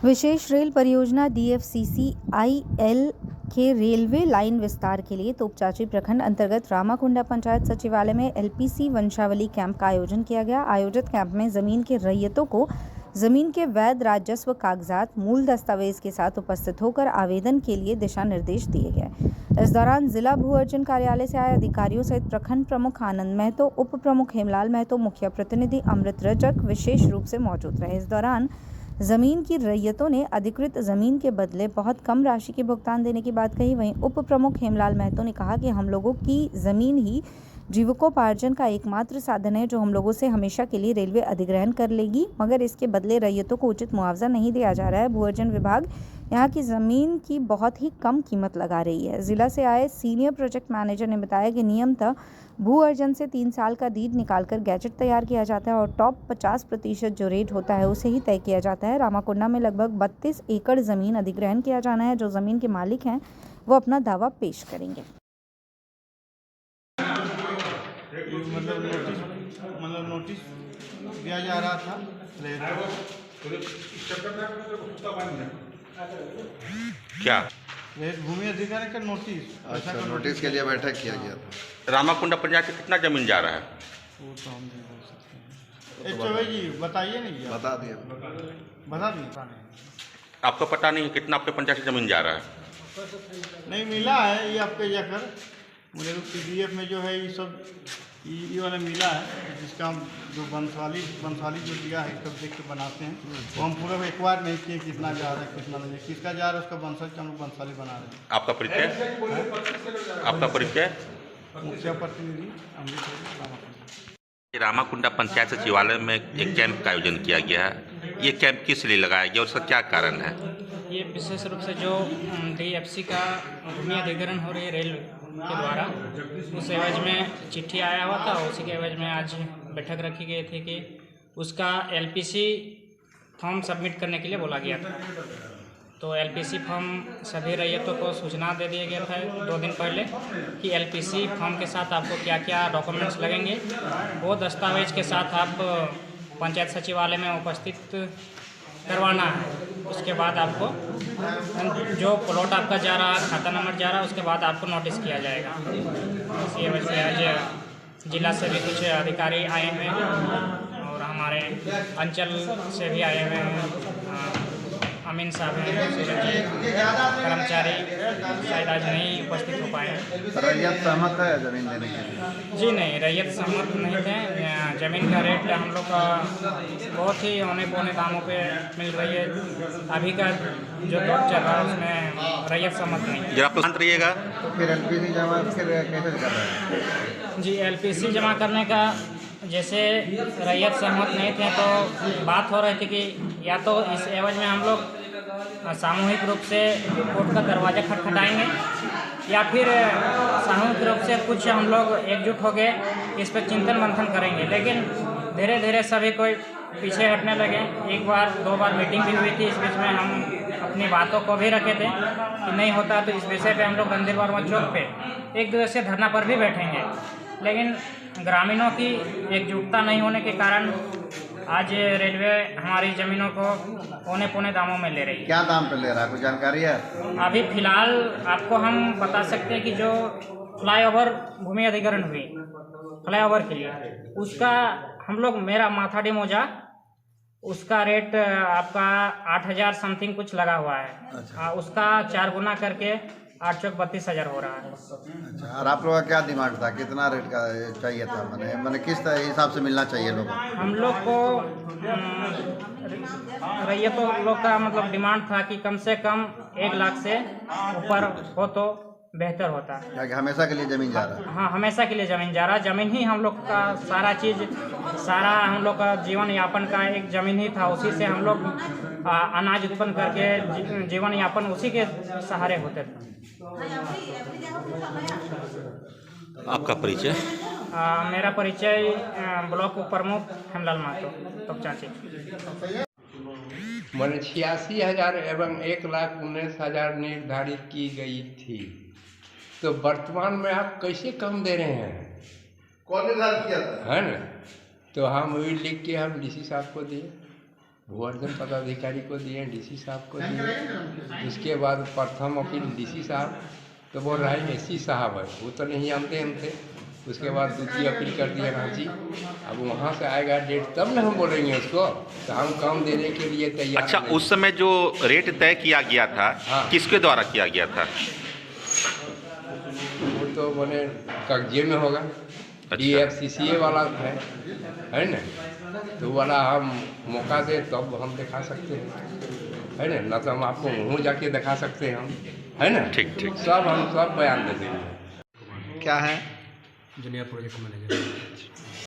विशेष rail परियोजना DFCC-IL के railway line विस्तार के लिए तोपचांची प्रखंड अंतर्गत रामाकुंडा पंचायत सचिवालय में LPC वंशावली कैंप का आयोजन किया गया। आयोजित कैंप में जमीन के रैयतों को जमीन के वैध राजस्व कागजात मूल दस्तावेज के साथ उपस्थित होकर आवेदन के लिए दिशा निर्देश दिए गए। इस दौरान जिला भू अर्जन कार्यालय से आए अधिकारियों सहित प्रखंड प्रमुख आनंद महतो, उप प्रमुख हेमलाल महतो, मुखिया प्रतिनिधि अमृत रजक विशेष रूप से मौजूद रहे। इस दौरान जमीन की रैयतों ने अधिकृत जमीन के बदले बहुत कम राशि के भुगतान देने की बात कही। वहीं उप प्रमुख हेमलाल महतो ने कहा कि हम लोगों की जमीन ही जीविकोपार्जन का एकमात्र साधन है, जो हम लोगों से हमेशा के लिए रेलवे अधिग्रहण कर लेगी, मगर इसके बदले रैयतों को उचित मुआवजा नहीं दिया जा रहा है। भू अर्जन विभाग यहाँ की जमीन की बहुत ही कम कीमत लगा रही है। जिला से आए सीनियर प्रोजेक्ट मैनेजर ने बताया कि नियमतः भू अर्जन से 3 साल का डीड निकालकर गैजेट तैयार किया जाता है और टॉप 50% जो रेट होता है उसे ही तय किया जाता है। रामाकुंडा में लगभग 32 एकड़ जमीन अधिग्रहण किया जाना है। जो जमीन के मालिक हैं वो अपना दावा पेश करेंगे। मतलब नोटिस दिया जा रहा था। क्या भूमि अधिग्रहण का नोटिस? अच्छा, नोटिस के लिए बैठक किया गया था। रामाकुंडा पंचायत से कितना जमीन जा रहा है? वो तो हम नहीं बोल सकते। चौबे जी बताइए नहीं, बता दिए। बता दिए। आपको पता नहीं है कितना आपके पंचायत से जमीन जा रहा है? नहीं मिला है, ये आपके जाकर मुझे PDF में जो है ये सब ये वाला मिला है, जिसका हम जो वंशाली जो दिया है सब देख के बनाते हैं। वो हम पूरा एक बार नहीं किए कितना जा रहा है कितना नहीं, किसका जा रहा है उसका वंशज हम लोग वंशाली बना रहे हैं। आपका परिचय? आपका परिचय? मुखिया प्रतिनिधि अमृत। रामाकुंडा पंचायत सचिवालय में एक कैंप का आयोजन किया गया है। ये कैंप किस लिए लगाया गया और उसका क्या कारण है? ये विशेष रूप से जो DFC का भूमि अधिग्रहण हो रही है रेल के द्वारा, उस एवज में चिट्ठी आया हुआ था। उसी के एवज में आज बैठक रखी गई थी कि उसका LPC फॉर्म सबमिट करने के लिए बोला गया था। तो LPC फॉर्म सभी रैयतों को सूचना दे दिया गया था 2 दिन पहले कि LPC फॉर्म के साथ आपको क्या क्या डॉक्यूमेंट्स लगेंगे, वो दस्तावेज के साथ आप पंचायत सचिवालय में उपस्थित करवाना है। उसके बाद आपको जो प्लॉट आपका जा रहा, खाता नंबर जा रहा, उसके बाद आपको नोटिस किया जाएगा। इसी वजह से आज जिला से भी कुछ अधिकारी आए हुए हैं और हमारे अंचल से भी आए हुए हैं। अमीन साहब हैं, कर्मचारी शायद आज नहीं उपस्थित हो पाए हैं। रैयत सहमत है जमीन देने के लिए? जी नहीं, रैयत सहमत नहीं थे। ज़मीन का रेट हम लोग का बहुत ही औने पौने दामों पे मिल रही है। अभी का जो दौर चल रहा है उसमें रैयत सहमत नहीं है। जब आप शांत रहिएगा। तो फिर LPC जमा फिर कैसे कर रहे हैं? जी LPC जमा करने का जैसे रैयत सहमत नहीं थे तो बात हो रही थी कि या तो इस एवज में हम लोग सामूहिक रूप से कोर्ट का दरवाज़ा खटखटाएंगे या फिर सामूहिक रूप से कुछ हम लोग एकजुट हो गए इस पर चिंतन मंथन करेंगे। लेकिन धीरे धीरे सभी कोई पीछे हटने लगे। 1 बार 2 बार मीटिंग भी हुई थी, इस बीच में हम अपनी बातों को भी रखे थे कि नहीं होता तो इस विषय पे हम लोग मंदिर वर्मा चौक पे 1 दिवसीय धरना पर भी बैठेंगे। लेकिन ग्रामीणों की एकजुटता नहीं होने के कारण आज रेलवे हमारी ज़मीनों को पौने पौने दामों में ले रही है। क्या दाम पे ले रहा है, कुछ जानकारी है? अभी फ़िलहाल आपको हम बता सकते हैं कि जो फ्लाईओवर भूमि अधिग्रहण हुई फ्लाईओवर के लिए, उसका हम लोग मेरा माथाडी मौजा उसका रेट आपका 8,000 समथिंग कुछ लगा हुआ है। अच्छा। उसका 4 गुना करके 8 चौक 32,000 हो रहा है। अच्छा, और आप लोग का क्या डिमांड था, कितना रेट का चाहिए था? मैंने किस हिसाब से मिलना चाहिए लोगों को? हम लोग को रैयतों लोग का मतलब डिमांड था कि कम से कम 1 लाख से ऊपर हो तो बेहतर होता है। क्या हमेशा के लिए ज़मीन जा रहा है? हाँ, हमेशा के लिए ज़मीन जा रहा है। ज़मीन ही हम लोग का सारा चीज़, सारा हम लोग का जीवन यापन का एक ज़मीन ही था। उसी से हम लोग अनाज उत्पन्न करके जीवन यापन उसी के सहारे होते थे। आपका परिचय? मेरा परिचय ब्लॉक उप प्रमुख हेमलाल महतो, तोपचांची। मन 86,000 एवं 1,19,000 निर्धारित की गई थी, तो वर्तमान में आप कैसे कम दे रहे हैं? कौन निर्धारित किया था? है ना, तो हम वही लिख के हम DC साहब को दिए। भूअर्जन पदाधिकारी को दिए, डीसी साहब को दिए। उसके बाद प्रथम वकील डीसी साहब तो बोल रहा है एससी साहब है, वो तो नहीं जानते हम थे। उसके बाद द्वितीय अपील कर दिया रांची। अब वहाँ से आएगा डेट तब ना हम बोलेंगे उसको, तो हम काम देने के लिए तैयार। अच्छा, नहीं। उस समय जो रेट तय किया गया था, हाँ। किसके द्वारा किया गया था? वो तो मैंने कब्जे में होगा। DFCCA वाला है ना, तो वाला हम मौका दे तब हम दिखा सकते हैं, है ना, तो हम आपको मुँह जाके दिखा सकते हैं हम, है ना। ठीक ठीक। सब हम सब बयान दे देंगे। क्या है? Junior project manager.